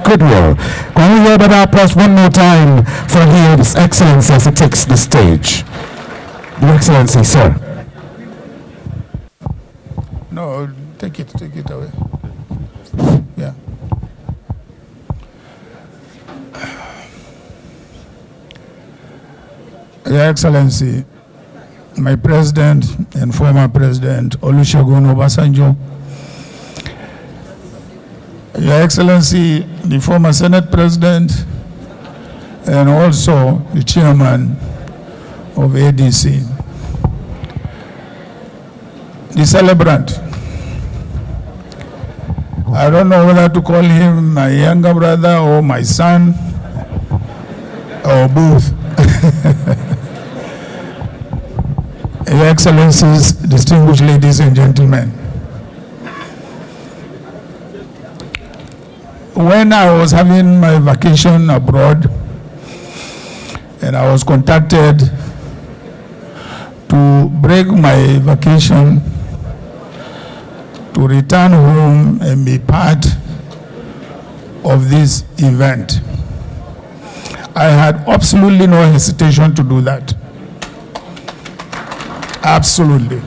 goodwill. Can we hear that applause one more time for His Excellency as he takes the stage? Your Excellency, sir. No, take it away. Yeah. Your Excellency, my President and former President Olusegun Obasanjo, Your Excellency, the former Senate President and also the Chairman of ADC, the celebrant. I don't know whether to call him my younger brother or my son or both. Your Excellencies, distinguished ladies and gentlemen, when I was having my vacation abroad and I was contacted to break my vacation to return home and be part of this event, I had absolutely no hesitation to do that. Absolutely.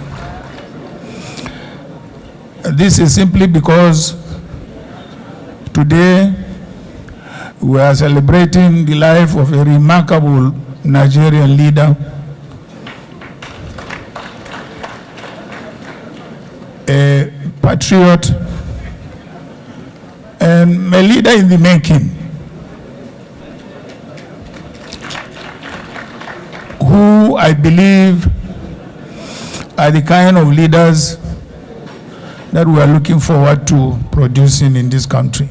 This is simply because today we are celebrating the life of a remarkable Nigerian leader, a patriot, and a leader in the making, who I believe are the kind of leaders that we are looking forward to producing in this country.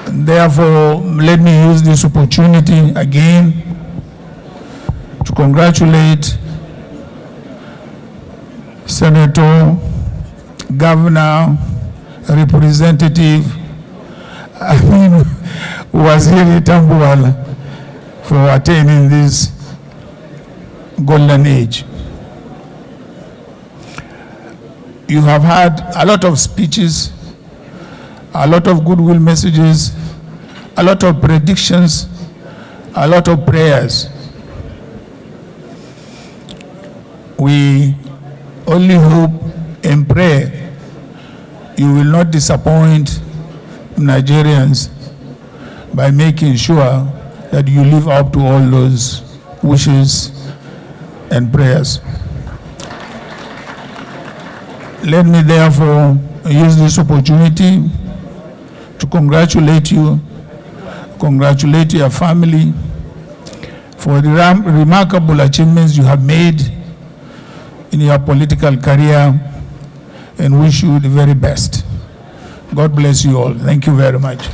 Therefore, let me use this opportunity again to congratulate Senator, Governor, Representative, Waziri Tambuwal for attaining this golden age. You have had a lot of speeches, a lot of goodwill messages, a lot of predictions, a lot of prayers. We only hope and pray you will not disappoint Nigerians by making sure that you live up to all those wishes and prayers. Let me therefore use this opportunity to congratulate you, congratulate your family for the remarkable achievements you have made in your political career, and wish you the very best. God bless you all. Thank you very much.